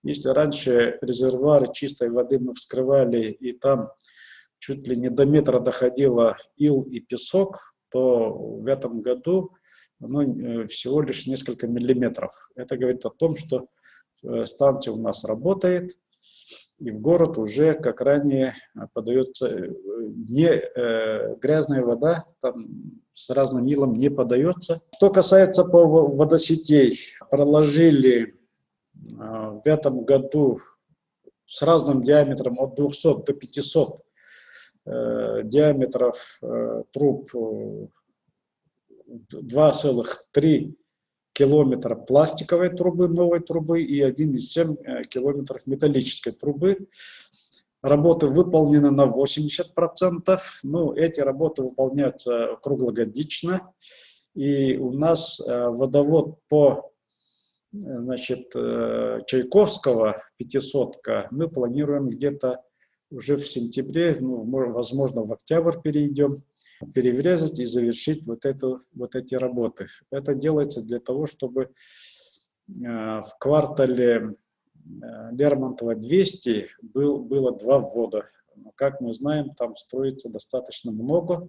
Если раньше резервуары чистой воды мы вскрывали, и там чуть ли не до метра доходило ил и песок, то в этом году оно всего лишь несколько миллиметров. Это говорит о том, что станция у нас работает, и в город уже, как ранее, подается не грязная вода, там с разным илом не подается. Что касается по водосетей, проложили в этом году с разным диаметром от 200 до 500 диаметров труб 2,3 километра пластиковой трубы, новой трубы, и 1,7 километров металлической трубы. Работы выполнены на 80%. Ну, эти работы выполняются круглогодично. И у нас водовод по, значит, Чайковского 500-ка мы планируем где-то уже в сентябре, ну, возможно, в октябрь перейдем, переврезать и завершить вот эти работы. Это делается для того, чтобы в квартале Лермонтова 200 было 2 ввода. Но, как мы знаем, там строится достаточно много,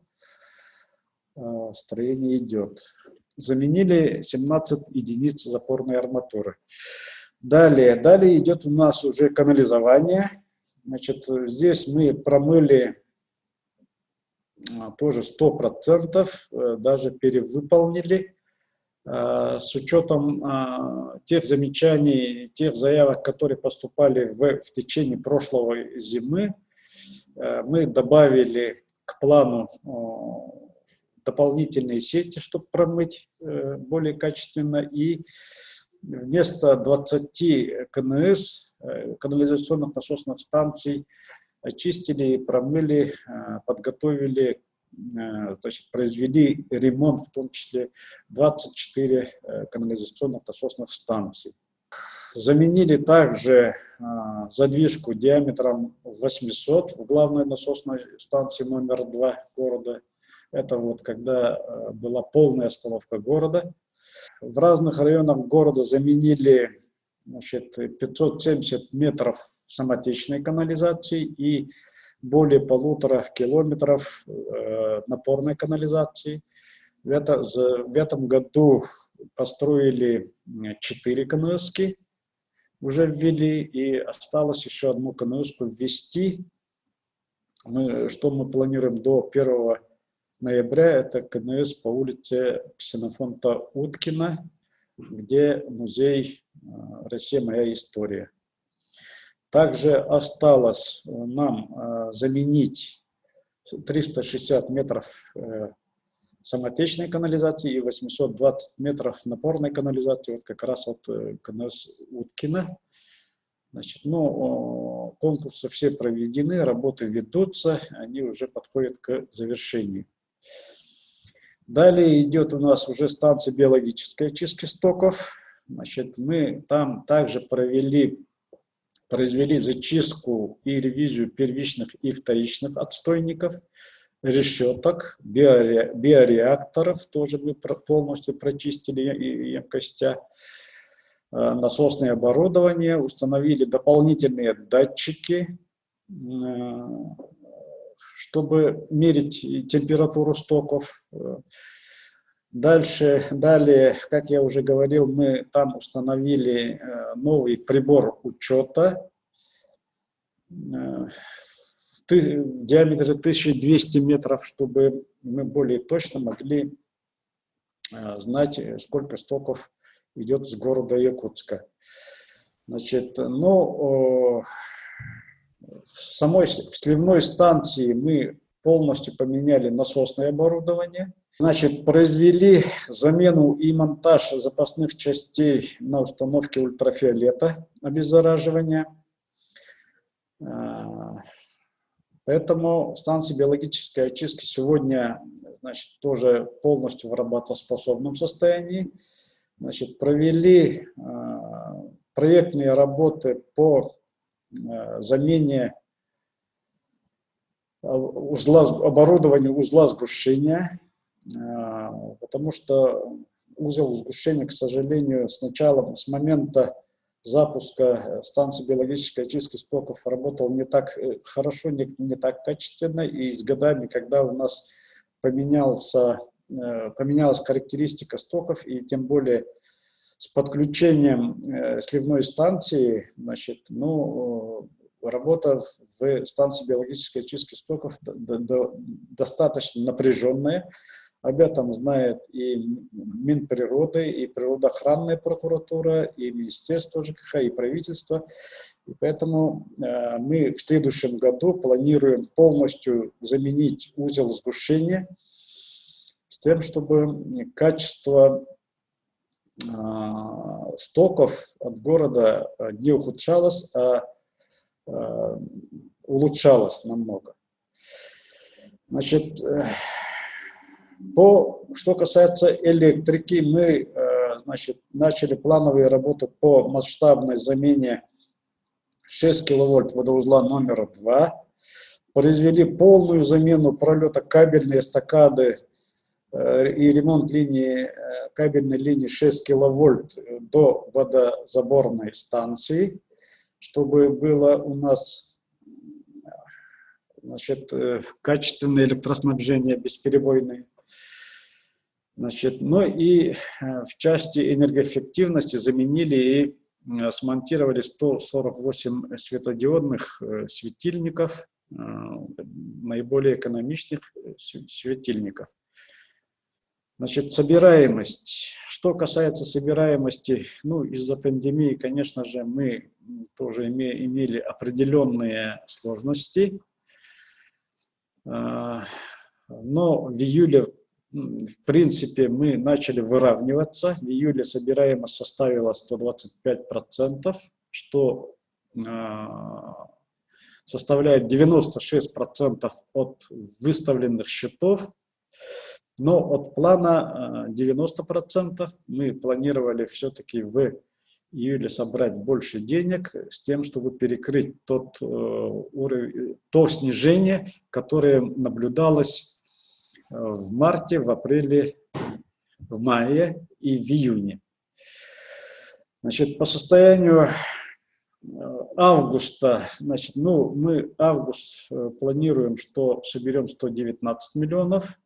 строение идет. Заменили 17 единиц запорной арматуры. Далее идет у нас уже канализование. Значит, здесь мы промыли тоже 100%, даже перевыполнили. С учетом тех замечаний, тех заявок, которые поступали в течение прошлой зимы, мы добавили к плану дополнительные сети, чтобы промыть более качественно. И вместо 20 КНС, канализационных насосных станций, очистили, промыли, подготовили, значит, произвели ремонт, в том числе 24 канализационных насосных станций. Заменили также задвижку диаметром 800 в главной насосной станции номер 2 города. Это вот когда была полная остановка города. В разных районах города заменили, значит, 570 метров самотечной канализации и более 1,5 километров напорной канализации. В этом году построили 4 КНСки, уже ввели, и осталось еще 1 КНСку ввести. Что мы планируем до 1 ноября, это КНС по улице Ксенофонта Уткина, где музей «Россия. Моя история». Также осталось нам заменить 360 метров самотечной канализации и 820 метров напорной канализации, вот как раз от КНС Уткина. Значит, ну, конкурсы все проведены, работы ведутся, они уже подходят к завершению. Далее идет у нас уже станция биологической очистки стоков. Значит, мы там также произвели зачистку и ревизию первичных и вторичных отстойников, решеток, биореакторов, тоже мы полностью прочистили емкостя, насосное оборудование, установили дополнительные датчики, чтобы мерить температуру стоков. Далее, как я уже говорил, мы там установили новый прибор учета в диаметре 1200 метров, чтобы мы более точно могли знать, сколько стоков идет из города Якутска. Значит, ну, в сливной станции мы полностью поменяли насосное оборудование. Значит, произвели замену и монтаж запасных частей на установке ультрафиолета обеззараживания. Поэтому станции биологической очистки сегодня, значит, тоже полностью в работоспособном состоянии. Значит, провели проектные работы по замене оборудования узла сгущения, потому что узел сгущения, к сожалению, с момента запуска станции биологической очистки стоков работал не так хорошо, не так качественно, и с годами, когда у нас поменялась характеристика стоков, и тем более с подключением сливной станции, значит, ну, работа в станции биологической очистки стоков достаточно напряженная. Об этом знает и Минприроды, и природоохранная прокуратура, и Министерство ЖКХ, и правительство. И поэтому мы в следующем году планируем полностью заменить узел сгущения с тем, чтобы качество стоков от города не ухудшалось, а улучшалось намного. Значит, что касается электрики, мы значит, начали плановые работы по масштабной замене 6 киловольт водоузла номер 2, произвели полную замену пролета кабельной эстакады и ремонт кабельной линии 6 киловольт до водозаборной станции, чтобы было у нас, значит, качественное электроснабжение бесперебойное. Значит, ну и в части энергоэффективности заменили и смонтировали 148 светодиодных светильников, наиболее экономичных светильников. Значит, собираемость. Что касается собираемости, ну, из-за пандемии, конечно же, мы тоже имели определенные сложности. Но в июле, в принципе, мы начали выравниваться. В июле собираемость составила 125%, что составляет 96% от выставленных счетов. Но от плана 90%. Мы планировали все-таки в июле собрать больше денег с тем, чтобы перекрыть то снижение, которое наблюдалось в марте, в апреле, в мае и в июне. Значит, по состоянию августа, значит, ну, мы август планируем, что соберем 119 миллионов.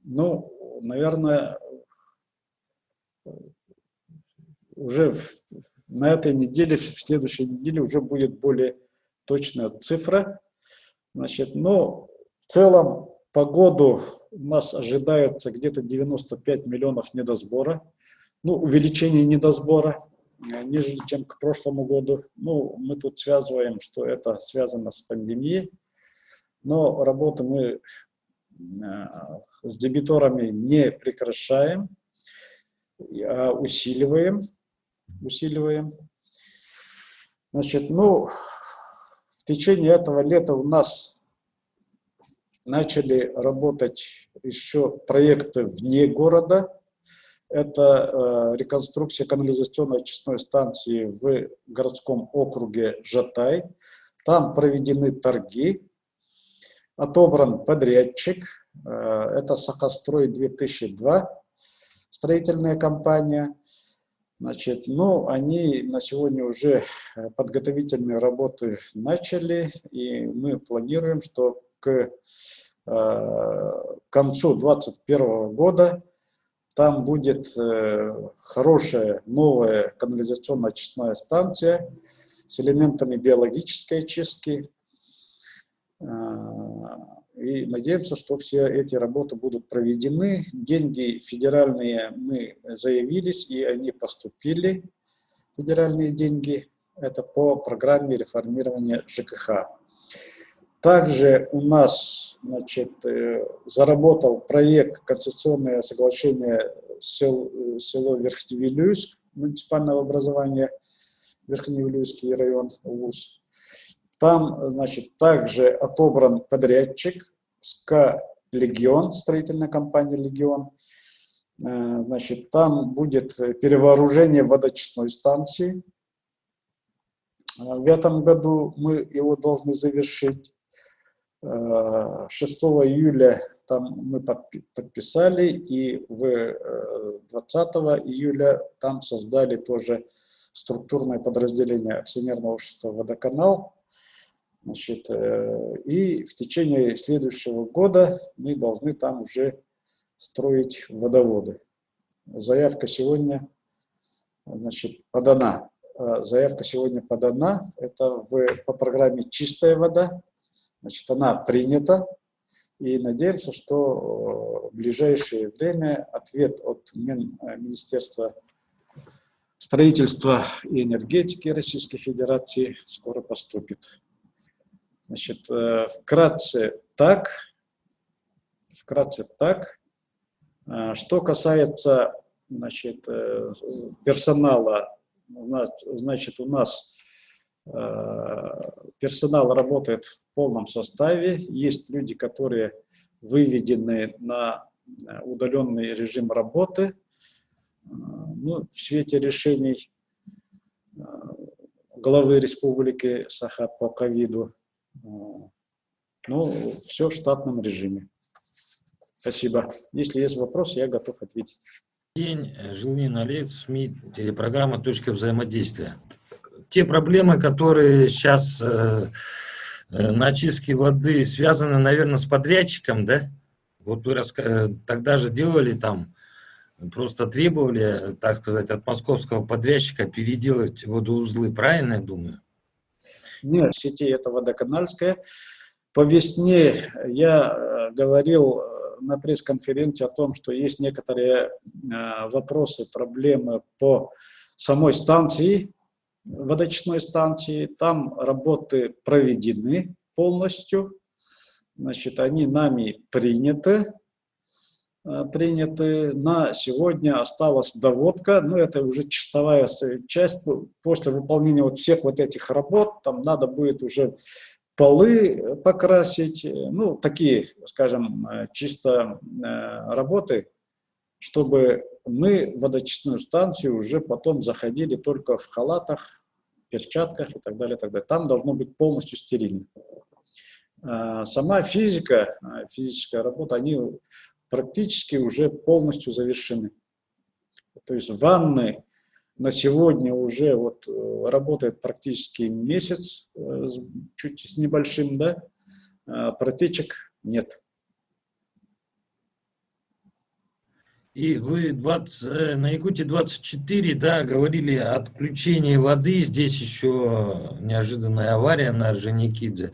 Ну, наверное, уже на этой неделе, в следующей неделе уже будет более точная цифра. Значит, но в целом по году у нас ожидается где-то 95 миллионов недосбора. Ну, увеличение недосбора, нежели чем к прошлому году. Ну, мы тут связываем, что это связано с пандемией. Но работу мы с дебиторами не прекращаем, а усиливаем. Значит, ну, в течение этого лета у нас начали работать еще проекты вне города. Это реконструкция канализационной очистной станции в городском округе Жатай. Там проведены торги. Отобран подрядчик, это Сахастрой-2002, строительная компания. Значит, ну, они на сегодня уже подготовительные работы начали, и мы планируем, что к концу 2021 года там будет хорошая новая канализационно-очистная станция с элементами биологической очистки. И надеемся, что все эти работы будут проведены. Деньги федеральные мы заявились, и они поступили, федеральные деньги. Это по программе реформирования ЖКХ. Также у нас, значит, заработал проект концессионное соглашение село Верхневилюйск, муниципального образования, Верхневилюйский район УВУЗ. Там, значит, также отобран подрядчик СК «Легион», строительная компания «Легион». Значит, там будет перевооружение водочистной станции. В этом году мы его должны завершить. 6 июля там мы подписали, и 20 июля там создали тоже структурное подразделение акционерного общества «Водоканал». Значит, и в течение следующего года мы должны там уже строить водоводы. Заявка сегодня, значит, подана. Заявка сегодня подана. Это по программе «Чистая вода». Значит, она принята. И надеемся, что в ближайшее время ответ от Министерства строительства и энергетики Российской Федерации скоро поступит. Значит, вкратце так. Что касается, значит, персонала, значит, у нас персонал работает в полном составе. Есть люди, которые выведены на удаленный режим работы. Ну, в свете решений главы Республики Саха по ковиду. Ну, все в штатном режиме. Спасибо. Если есть вопрос, я готов ответить. День, Жилмин Олег, СМИ, телепрограмма «Точка взаимодействия». Те проблемы, которые сейчас на очистке воды связаны, наверное, с подрядчиком, да? Вот вы тогда же делали там, просто требовали, так сказать, от московского подрядчика переделать водоузлы, правильно я думаю? Нет, сети это водоканальская. По весне я говорил на пресс-конференции о том, что есть некоторые вопросы, проблемы по самой станции, водочной станции. Там работы проведены полностью. Значит, они нами приняты. На сегодня осталась доводка, но это уже чистовая часть. После выполнения вот всех вот этих работ, там надо будет уже полы покрасить, ну, такие, скажем, чисто работы, чтобы мы в водочистную станцию уже потом заходили только в халатах, перчатках и так далее, так далее. Там должно быть полностью стерильно. Сама физическая работа, они практически уже полностью завершены. То есть ванны на сегодня уже вот работает практически месяц, чуть с небольшим, да, протечек нет. И вы на Якутии 24, да, говорили о отключении воды. Здесь еще неожиданная авария на Орджоникидзе.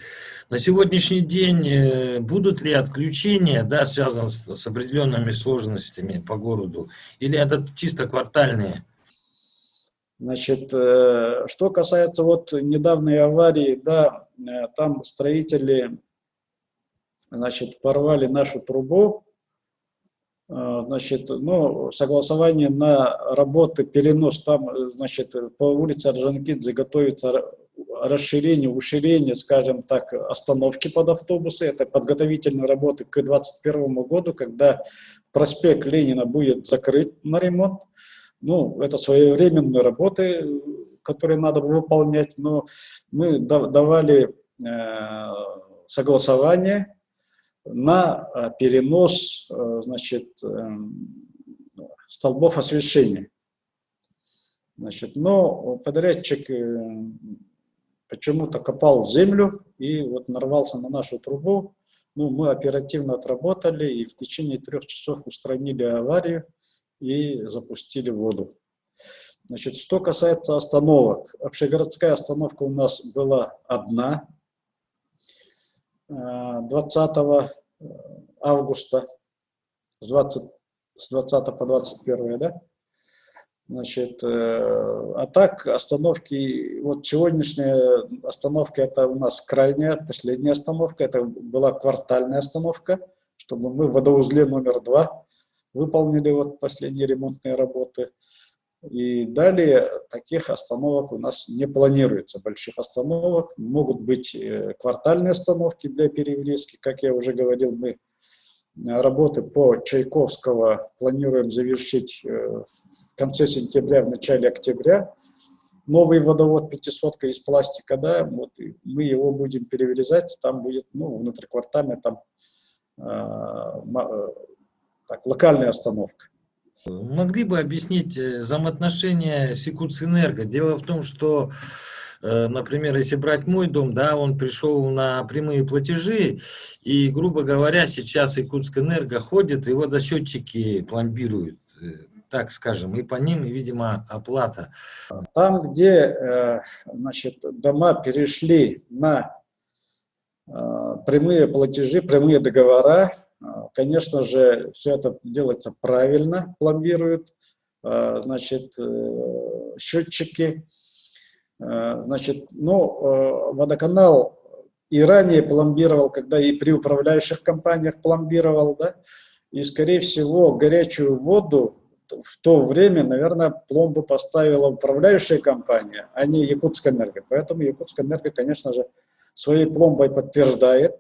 На сегодняшний день будут ли отключения, да, связанные с определенными сложностями по городу? Или это чисто квартальные? Значит, что касается вот недавней аварии, да, там строители, значит, порвали нашу трубу. Значит, ну, согласование на работы, перенос там, значит, по улице Орджоникидзе готовится расширение, уширение, скажем так, остановки под автобусы. Это подготовительные работы к 2021 году, когда проспект Ленина будет закрыт на ремонт. Ну, это своевременные работы, которые надо выполнять, но мы давали согласование на перенос, значит, столбов освещения. Значит, но подрядчик почему-то копал землю и вот нарвался на нашу трубу. Ну, мы оперативно отработали и в течение 3 часов устранили аварию и запустили воду. Значит, что касается остановок. Общегородская остановка у нас была одна. 20 августа с 20 по 21, да? Значит, а так остановки, вот сегодняшняя остановка, это у нас крайняя, последняя остановка, это была квартальная остановка, чтобы мы в водоузле номер 2 выполнили вот последние ремонтные работы. И далее таких остановок у нас не планируется, больших остановок. Могут быть квартальные остановки для переврезки. Как я уже говорил, мы работы по Чайковского планируем завершить в конце сентября, в начале октября. Новый водовод 500 из пластика, да, вот мы его будем переврезать, там будет, ну, внутриквартально, там локальная остановка. Могли бы объяснить взаимоотношения с Якутскэнерго? Дело в том, что, например, если брать мой дом, да, он пришел на прямые платежи, и, грубо говоря, сейчас Якутскэнерго ходит, и водосчетчики пломбируют, так скажем, и по ним, видимо, оплата. Там, где дома перешли на прямые платежи, прямые договора, конечно же, все это делается правильно, пломбируют, счетчики. Водоканал и ранее пломбировал, когда и при управляющих компаниях пломбировал, да, и, скорее всего, горячую воду в то время, наверное, пломбу поставила управляющая компания, а не Якутскэнерго. Поэтому Якутскэнерго, конечно же, своей пломбой подтверждает.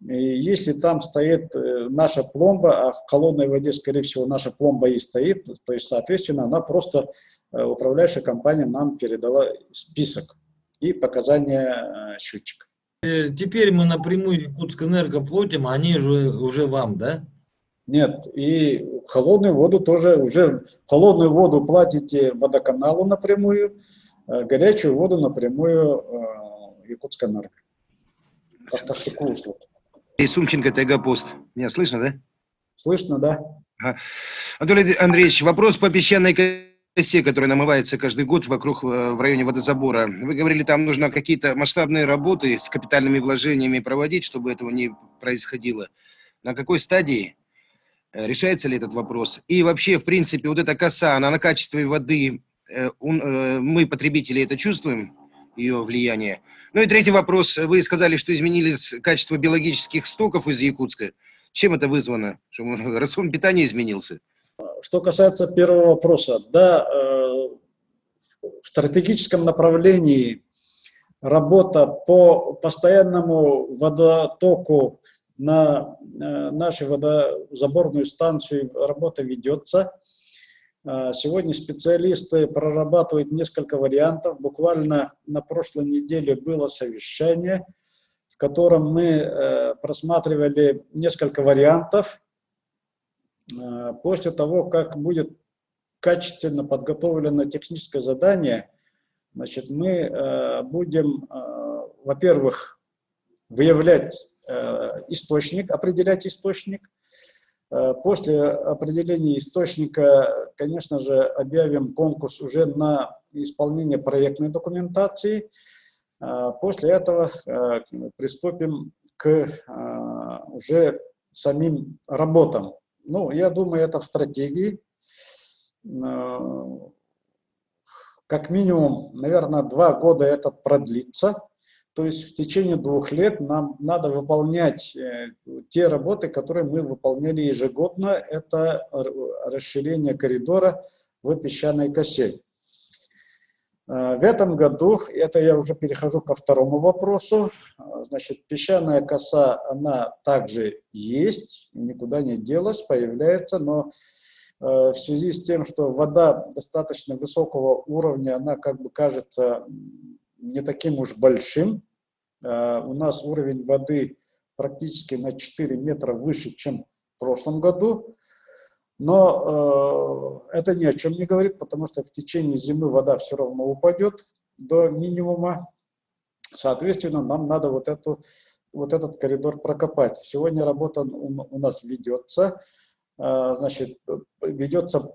И если там стоит наша пломба, а в колодной воде, скорее всего, наша пломба и стоит, то есть, соответственно, она просто, управляющая компания нам передала список и показания счетчика. Теперь мы напрямую Якутскэнерго платим, а они же уже вам, да? Нет, и холодную воду тоже, уже холодную воду платите водоканалу напрямую, горячую воду напрямую Якутскэнерго. Поставщику услуг. И Сумченко, Тайга-Пост. Меня слышно, да? Слышно, да? Ага. Анатолий Андреевич, вопрос по песчаной косе, которая намывается каждый год вокруг в районе водозабора. Вы говорили, там нужно какие-то масштабные работы с капитальными вложениями проводить, чтобы этого не происходило. На какой стадии? Решается ли этот вопрос? И вообще, в принципе, вот эта коса, она на качестве воды, мы, потребители, это чувствуем, ее влияние? Ну и третий вопрос. Вы сказали, что изменились качество биологических стоков из Якутска. Чем это вызвано? Что рацион питания изменился? Что касается первого вопроса, да, в стратегическом направлении работа по постоянному водотоку на нашу водозаборную станцию, работа ведется. Сегодня специалисты прорабатывают несколько вариантов. Буквально на прошлой неделе было совещание, в котором мы просматривали несколько вариантов. После того, как будет качественно подготовлено техническое задание, значит, мы будем, во-первых, выявлять источник, определять источник. После определения источника, конечно же, объявим конкурс уже на исполнение проектной документации. После этого приступим к уже самим работам. Ну, я думаю, это в стратегии. Как минимум, наверное, 2 года это продлится. То есть в течение 2 лет нам надо выполнять те работы, которые мы выполняли ежегодно. Это расширение коридора в песчаной косе. В этом году, это я уже перехожу ко второму вопросу, значит, песчаная коса, она также есть, никуда не делась, появляется, но в связи с тем, что вода достаточно высокого уровня, она как бы кажется не таким уж большим. У нас уровень воды практически на 4 метра выше, чем в прошлом году. Но это ни о чем не говорит, потому что в течение зимы вода все равно упадет до минимума. Соответственно, нам надо вот этот коридор прокопать. Сегодня работа у нас ведется. Значит, ведется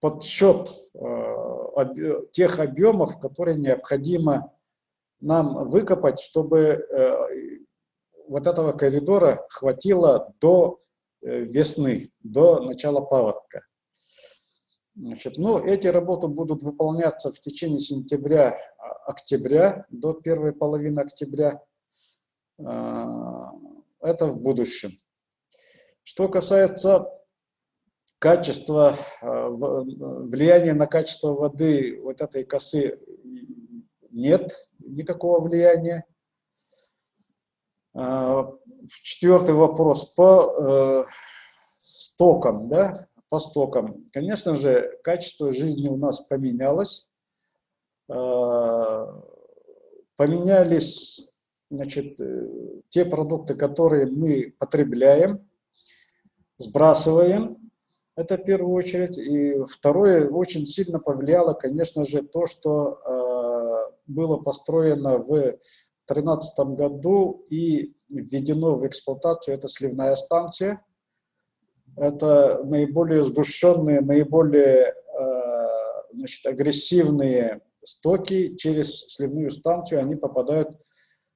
подсчет тех объемов, которые необходимо нам выкопать, чтобы вот этого коридора хватило до весны, до начала паводка. Значит, ну, эти работы будут выполняться в течение сентября-октября, до первой половины октября. Это в будущем. Что касается качества, влияния на качество воды вот этой косы, нет никакого влияния. Четвертый вопрос по стокам, да, по стокам. Конечно же, качество жизни у нас поменялось. Поменялись значит, те продукты, которые мы потребляем, сбрасываем, это в первую очередь. И второе, очень сильно повлияло, конечно же, то, что было построено в 2013 году и введено в эксплуатацию, это сливная станция. Это наиболее сгущенные, наиболее значит, агрессивные стоки через сливную станцию, они попадают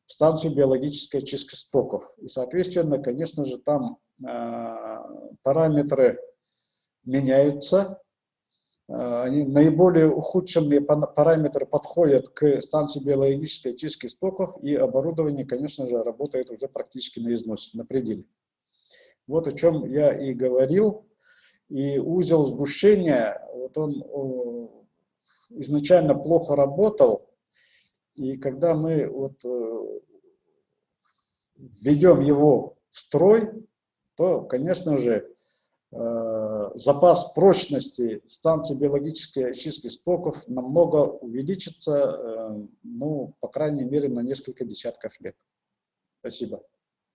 в станцию биологической очистки стоков. И, соответственно, конечно же, там параметры меняются. Они, наиболее ухудшенные параметры подходят к станции биологической очистки стоков, и оборудование, конечно же, работает уже практически на износе, на пределе. Вот о чем я и говорил. И узел сгущения, вот он изначально плохо работал, и когда мы вот введем его в строй, то, конечно же, запас прочности станции биологической очистки стоков намного увеличится, ну, по крайней мере, на несколько десятков лет. Спасибо.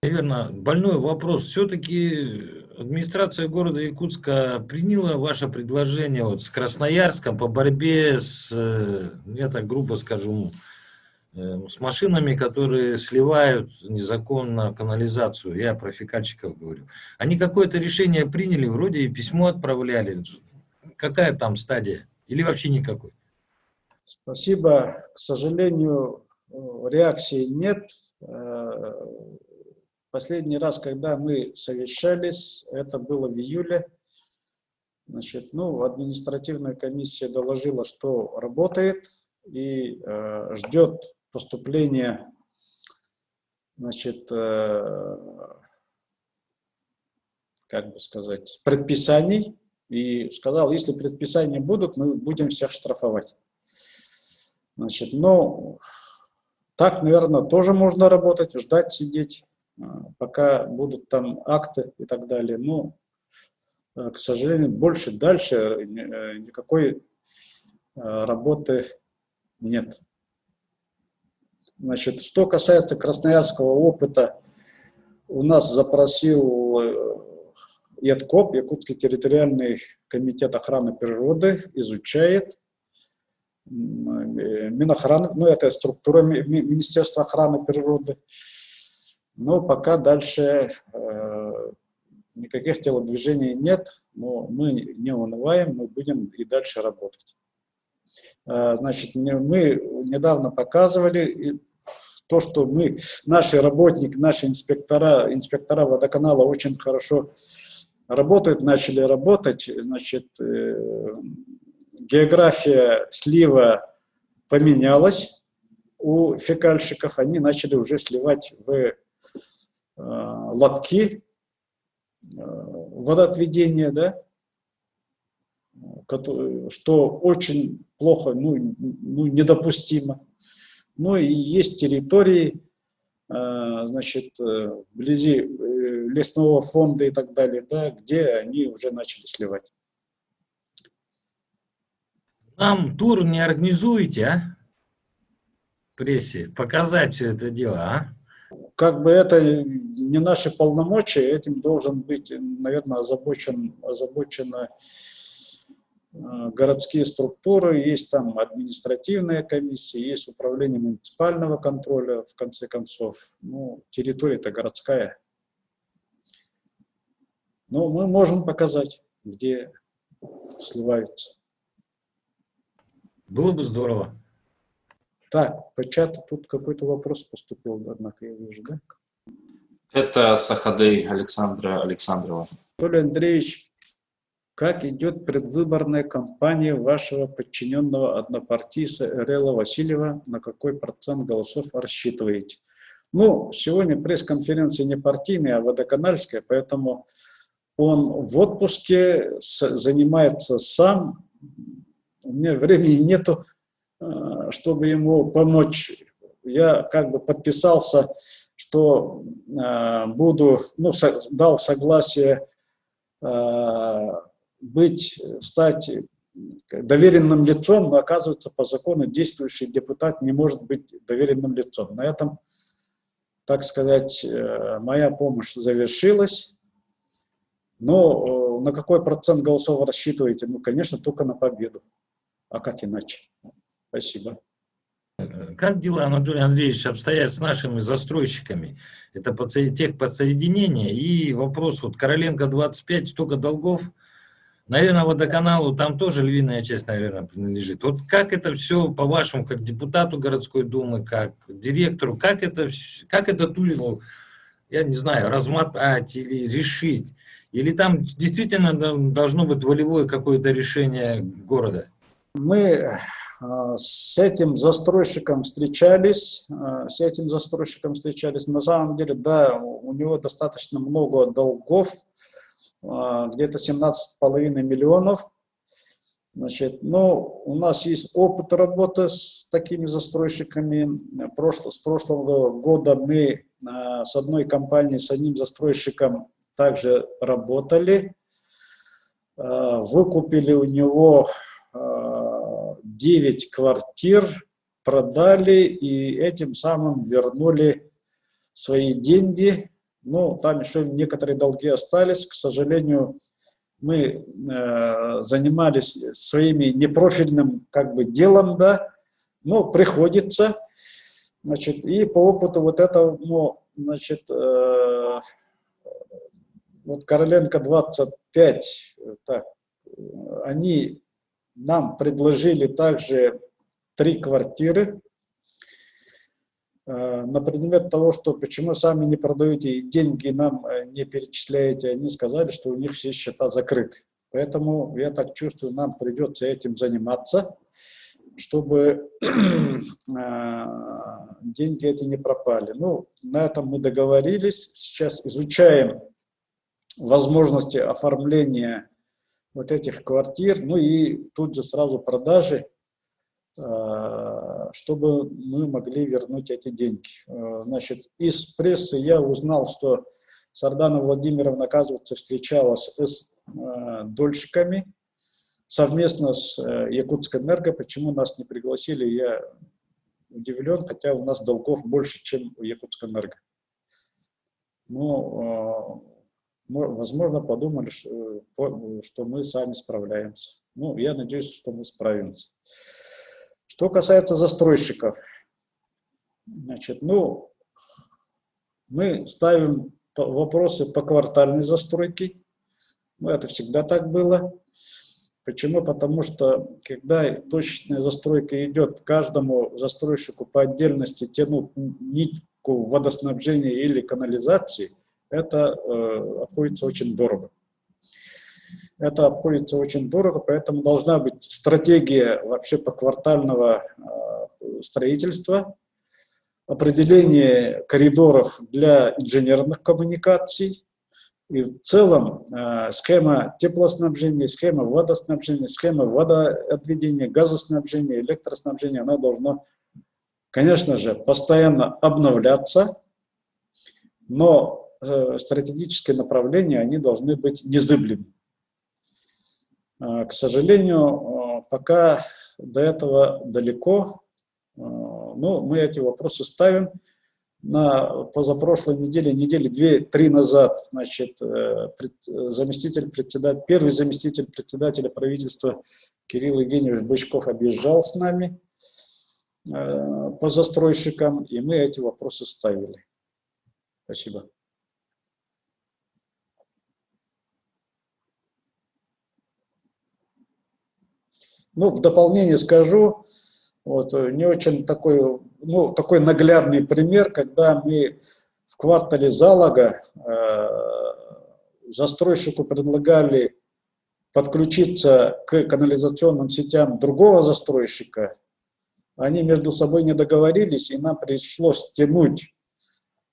Наверное, больной вопрос. Все-таки администрация города Якутска приняла ваше предложение вот с Красноярском по борьбе с, я так грубо скажу, с машинами, которые сливают незаконно канализацию. Я про фекальщиков говорю. Они какое-то решение приняли, вроде и письмо отправляли. Какая там стадия? Или вообще никакой? Спасибо. К сожалению, реакции нет. Последний раз, когда мы совещались, это было в июле. Значит, ну, административная комиссия доложила, что работает и ждет поступления, значит, как бы сказать, предписаний. И сказал, если предписания будут, мы будем всех штрафовать. Значит, ну, так, наверное, тоже можно работать, ждать, сидеть, пока будут там акты и так далее. Но, к сожалению, дальше никакой работы нет. Значит, что касается красноярского опыта, у нас запросил ЯТКОП, Якутский территориальный комитет охраны природы, изучает. Минохраны, ну это структура Министерства охраны природы. Но пока дальше никаких телодвижений нет, но мы не унываем, мы будем и дальше работать. Значит, мы недавно показывали то, что наши работники, наши инспектора водоканала очень хорошо работают, начали работать. Значит, география слива поменялась у фекальщиков, они начали уже сливать в лотки водоотведения, да, что очень плохо, ну, недопустимо. Ну и есть территории, значит, вблизи лесного фонда и так далее, да, где они уже начали сливать. Нам тур не организуете, а? Прессе, показать все это дело, а? Как бы это не наши полномочия, этим должен быть, наверное, озабочены городские структуры, есть там административная комиссия, есть управление муниципального контроля, в конце концов. Ну, территория-то городская. Но мы можем показать, где сливаются. Было бы здорово. Так, по чату тут какой-то вопрос поступил, однако я вижу, да? Это Сахадей Александра Александрова. Анатолий Андреевич, как идет предвыборная кампания вашего подчиненного однопартийца Эрела Васильева? На какой процент голосов рассчитываете? Ну, сегодня пресс-конференция не партийная, а водоканальская, поэтому он в отпуске, занимается сам. У меня времени нету, чтобы ему помочь. Я как бы подписался, что буду, ну, дал согласие стать доверенным лицом, но оказывается, по закону действующий депутат не может быть доверенным лицом. На этом так сказать, моя помощь завершилась. Но на какой процент голосов рассчитываете? Ну, конечно, только на победу. А как иначе? Спасибо. Как дела, Анатолий Андреевич, обстоят с нашими застройщиками? Это техподсоединение и вопрос, вот Короленко 25, столько долгов. Наверное, водоканалу там тоже львиная часть, наверное, принадлежит. Вот как это все, по-вашему, как депутату городской думы, как директору, как этот узел, я не знаю, размотать или решить? Или там действительно должно быть волевое какое-то решение города? Мы с этим застройщиком встречались, На самом деле, да, у него достаточно много долгов, где-то 17,5 миллионов. Значит, но у нас есть опыт работы с такими застройщиками. С прошлого года мы с одной компанией, с одним застройщиком также работали. Выкупили у него 9 квартир, продали и этим самым вернули свои деньги. Ну, там еще некоторые долги остались. К сожалению, мы занимались своими непрофильным как бы делом, да, но приходится. Значит, и по опыту вот этого, ну, значит, вот Короленко 25, так, они нам предложили также 3 квартиры на предмет того, что почему сами не продаете и деньги нам не перечисляете. Они сказали, что у них все счета закрыты. Поэтому, я так чувствую, нам придется этим заниматься, чтобы деньги эти не пропали. Ну, на этом мы договорились. Сейчас изучаем возможности оформления вот этих квартир, ну и тут же сразу продажи, чтобы мы могли вернуть эти деньги. Значит, из прессы я узнал, что Сардана Владимировна, оказывается, встречалась с дольщиками совместно с Якутскэнерго. Почему нас не пригласили, я удивлен, хотя у нас долгов больше, чем у Якутскэнерго. Но, возможно, подумали, что мы сами справляемся. Ну, я надеюсь, что мы справимся. Что касается застройщиков, значит, ну, мы ставим вопросы по квартальной застройке. Ну, это всегда так было. Почему? Потому что, когда точечная застройка идет, каждому застройщику по отдельности тянуть нитку водоснабжения или канализации, это обходится очень дорого. Это обходится очень дорого, поэтому должна быть стратегия вообще поквартального строительства, определение коридоров для инженерных коммуникаций и в целом схема теплоснабжения, схема водоснабжения, схема водоотведения, газоснабжения, электроснабжения, она должна, конечно же, постоянно обновляться, но стратегические направления, они должны быть незыблемыми. К сожалению, пока до этого далеко, но мы эти вопросы ставим. На позапрошлой неделе, недели 2-3 назад, значит, первый заместитель председателя правительства Кирилл Евгеньевич Бычков объезжал с нами по застройщикам, и мы эти вопросы ставили. Спасибо. Ну, в дополнение скажу, вот, не очень такой, ну, такой наглядный пример, когда мы в квартале Залога застройщику предлагали подключиться к канализационным сетям другого застройщика. Они между собой не договорились, и нам пришлось тянуть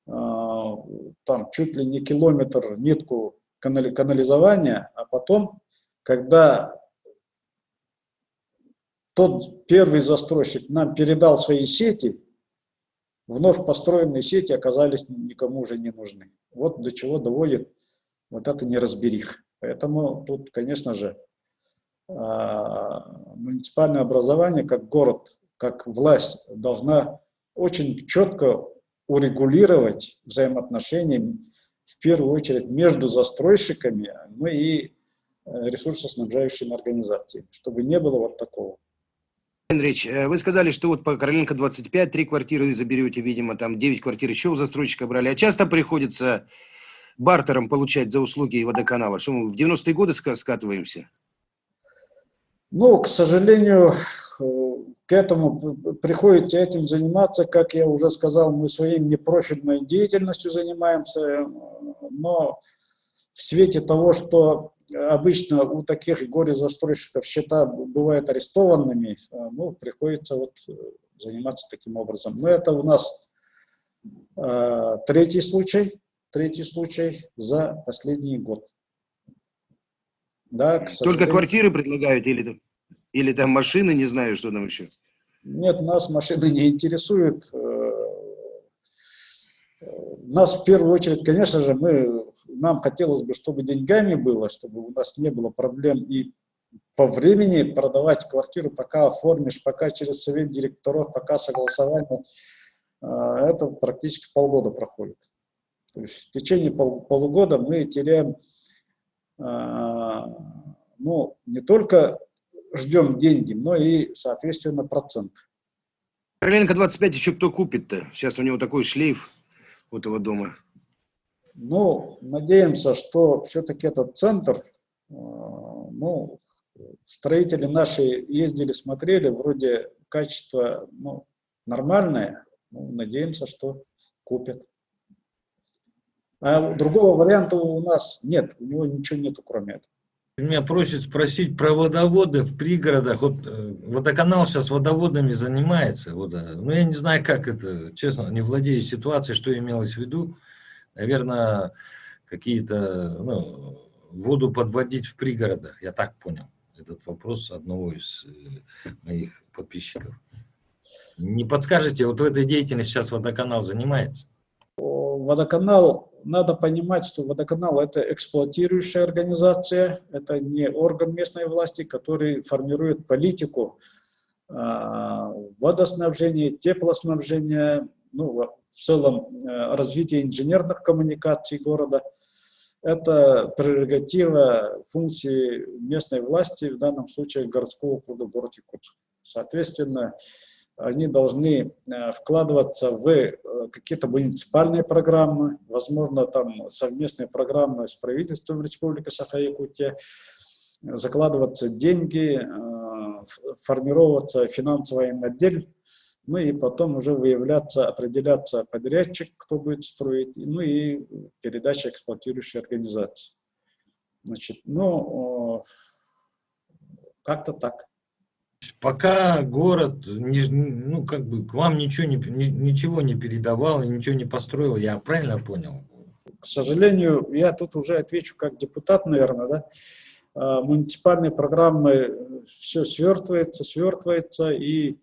там чуть ли не километр нитку канализования, а потом, когда тот первый застройщик нам передал свои сети, вновь построенные сети оказались никому уже не нужны. Вот до чего доводит вот это неразбериха. Поэтому тут, конечно же, муниципальное образование, как город, как власть, должна очень четко урегулировать взаимоотношения в первую очередь между застройщиками, ну и ресурсоснабжающими организациями, чтобы не было вот такого. Андреевич, вы сказали, что вот по Короленко 25 3 квартиры заберете, видимо, там 9 квартир еще у застройщика брали. А часто приходится бартером получать за услуги водоканала? Что мы в 90-е годы скатываемся? Ну, к сожалению, к этому приходится этим заниматься. Как я уже сказал, мы своей непрофильной деятельностью занимаемся, но в свете того, что обычно у таких горе-застройщиков счета бывают арестованными, ну, приходится вот заниматься таким образом. Но это у нас третий случай за последний год. Да, Только квартиры предлагают или там машины, не знаю, что там еще? Нет, нас машины не интересуют. Нас в первую очередь, конечно же, нам хотелось бы, чтобы деньгами было, чтобы у нас не было проблем и по времени продавать квартиру, пока оформишь, пока через совет директоров, пока согласование, это практически полгода проходит. То есть в течение полугода мы теряем, ну, не только ждем деньги, но и, соответственно, процент. Короленко 25 еще кто купит-то? Сейчас у него такой шлейф у этого дома. Ну, надеемся, что все-таки этот центр, ну, строители наши ездили, смотрели, вроде качество, ну, нормальное, ну, надеемся, что купят. А другого варианта у нас нет, у него ничего нету, кроме этого. Меня просят спросить про водоводы в пригородах. Вот водоканал сейчас водоводами занимается. Ну, я не знаю, как это, честно, не владею ситуацией, что имелось в виду. Наверное, какие-то, ну, воду подводить в пригородах. Я так понял этот вопрос одного из моих подписчиков. Не подскажете, вот в этой деятельности сейчас водоканал занимается? Водоканал, надо понимать, что водоканал – это эксплуатирующая организация, это не орган местной власти, который формирует политику водоснабжения, теплоснабжения, ну, в целом развития инженерных коммуникаций города. Это прерогатива функции местной власти, в данном случае городского округа город Якутск. Соответственно, они должны вкладываться в какие-то муниципальные программы, возможно, там совместные программы с правительством Республики Саха-Якутия, закладываться деньги, формироваться финансовый отдел, ну и потом уже определяться подрядчик, кто будет строить, ну и передача эксплуатирующей организации. Значит, ну, как-то так. Пока город, ну, как бы к вам ничего не передавал и ничего не построил, я правильно понял? К сожалению, я тут уже отвечу как депутат, наверное, да. Муниципальные программы все свертывается, и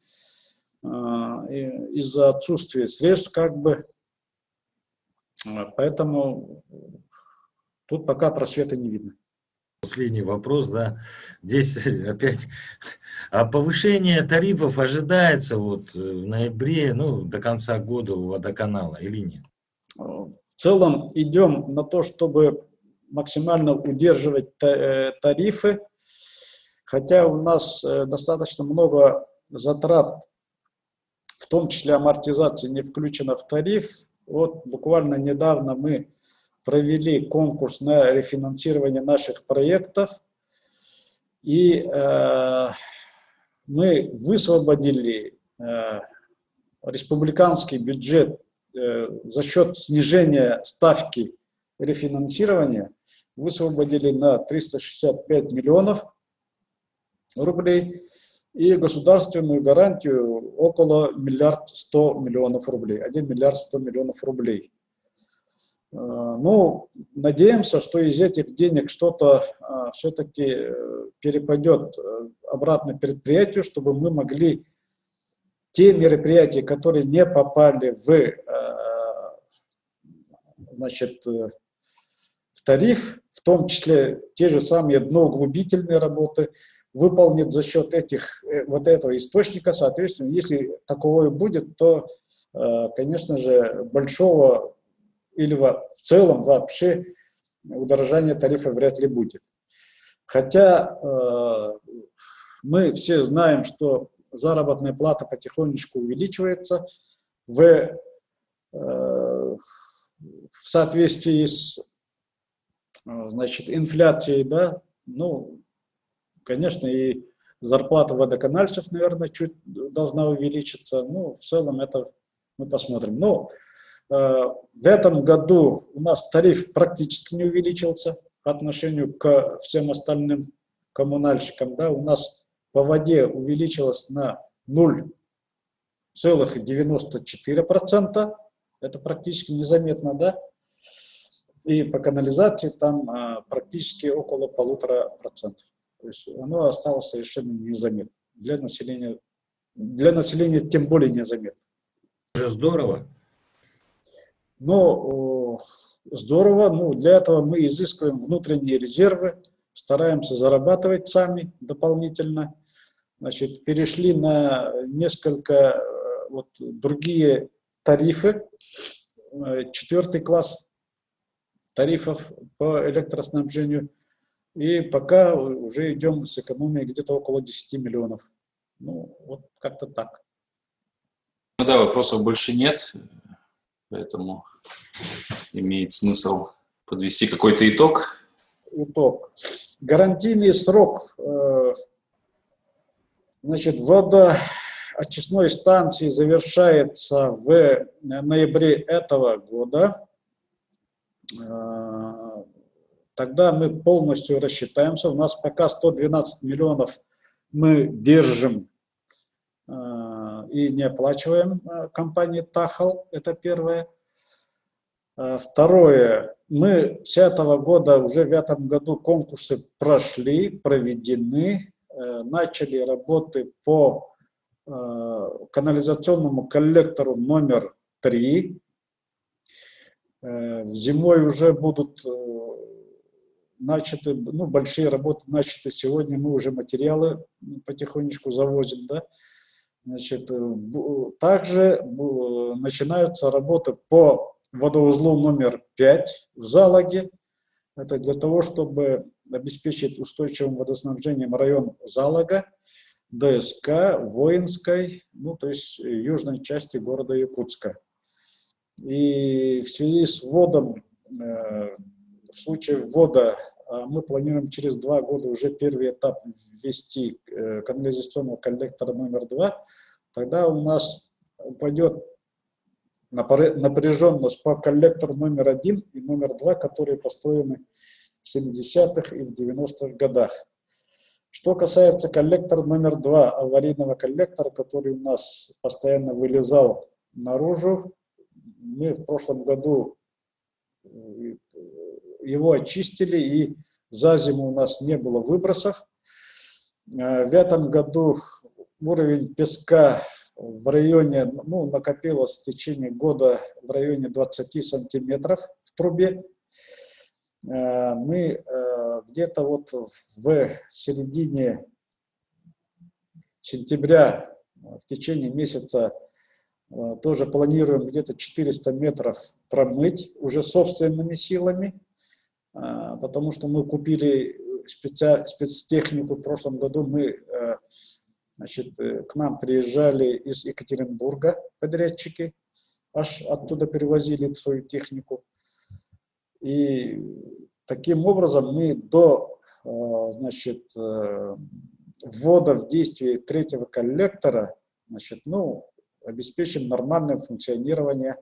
из-за отсутствия средств, как бы, поэтому тут пока просвета не видно. Последний вопрос, да. Здесь опять повышение тарифов ожидается вот в ноябре, ну, до конца года у водоканала или нет? В целом идем на то, чтобы максимально удерживать тарифы, хотя у нас достаточно много затрат, в том числе амортизация, не включена в тариф. Вот буквально недавно мы провели конкурс на рефинансирование наших проектов, и мы высвободили республиканский бюджет за счет снижения ставки рефинансирования, высвободили на 365 миллионов рублей и государственную гарантию около 1 100 миллионов рублей, 1 100 миллионов рублей. Ну, надеемся, что из этих денег что-то все-таки перепадет обратно предприятию, чтобы мы могли те мероприятия, которые не попали в, значит, в тариф, в том числе те же самые дноуглубительные работы, выполнит за счет вот этого источника. Соответственно, если таковое будет, то, конечно же, большого или в целом вообще удорожания тарифа вряд ли будет. Хотя мы все знаем, что заработная плата потихонечку увеличивается в соответствии с, значит, инфляцией, да, ну, конечно, и зарплата водоканальцев, наверное, чуть должна увеличиться. Ну, в целом это мы посмотрим. Но в этом году у нас тариф практически не увеличился по отношению к всем остальным коммунальщикам. Да. У нас по воде увеличилось на 0,94%. Это практически незаметно, да. И по канализации там практически около 1,5%. То есть оно осталось совершенно незаметно. Для населения тем более незаметно. Уже здорово. Ну, здорово. Ну, для этого мы изыскиваем внутренние резервы, стараемся зарабатывать сами дополнительно. Значит, перешли на несколько вот другие тарифы, 4-й класс тарифов по электроснабжению. И пока уже идем с экономией где-то около 10 миллионов. Ну, вот как-то так. Ну да, вопросов больше нет, поэтому имеет смысл подвести какой-то итог. Итог. Гарантийный срок, значит, водоочистной станции завершается в ноябре этого года. Тогда мы полностью рассчитаемся. У нас пока 112 миллионов мы держим и не оплачиваем компании Тахал. Это первое. Второе. Мы с этого года, уже в этом году конкурсы прошли, проведены. Начали работы по канализационному коллектору номер 3. Зимой уже будут начаты, ну, большие работы начаты. Сегодня мы уже материалы потихонечку завозим, да. Значит, также начинаются работы по водоузлу номер 5 в Залаге. Это для того, чтобы обеспечить устойчивым водоснабжением район Залага, ДСК, Воинской, ну, то есть южной части города Якутска. И в связи с вводом, в случае ввода, мы планируем через 2 года уже первый этап ввести канализационного коллектора номер 2. Тогда у нас упадет напряженность по коллектору номер 1 и номер 2, которые построены в 70-х и в 90-х годах. Что касается коллектора номер 2, аварийного коллектора, который у нас постоянно вылезал наружу, мы в прошлом году его очистили, и за зиму у нас не было выбросов. В этом году уровень песка в районе, ну, накопилось в течение года в районе 20 сантиметров в трубе. Мы где-то вот в середине сентября, в течение месяца, тоже планируем где-то 400 метров промыть уже собственными силами, потому что мы купили спецтехнику. В прошлом году значит, к нам приезжали из Екатеринбурга подрядчики, аж оттуда перевозили свою технику. И таким образом мы до, значит, ввода в действие 3-го коллектора, значит, ну, обеспечим нормальное функционирование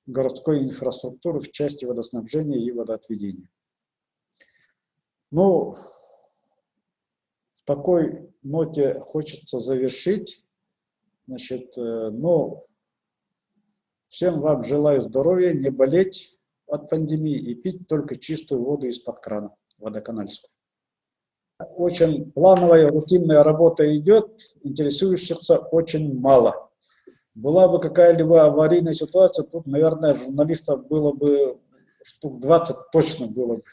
городской инфраструктуры в части водоснабжения и водоотведения. Ну, в такой ноте хочется завершить. Значит, ну, всем вам желаю здоровья, не болеть от пандемии и пить только чистую воду из-под крана, водоканальскую. Очень плановая, рутинная работа идет, интересующихся очень мало. Была бы какая-либо аварийная ситуация, тут, наверное, журналистов было бы штук 20 точно было бы.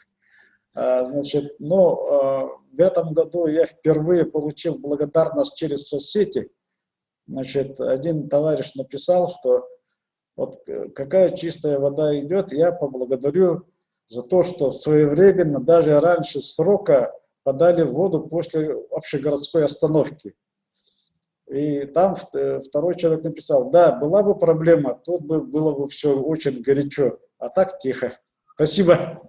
Значит, но в этом году я впервые получил благодарность через соцсети. Значит, один товарищ написал, что вот какая чистая вода идет, я поблагодарю за то, что своевременно, даже раньше срока, подали воду после общегородской остановки. И там второй человек написал, да, была бы проблема, тут бы было бы все очень горячо, а так тихо. Спасибо.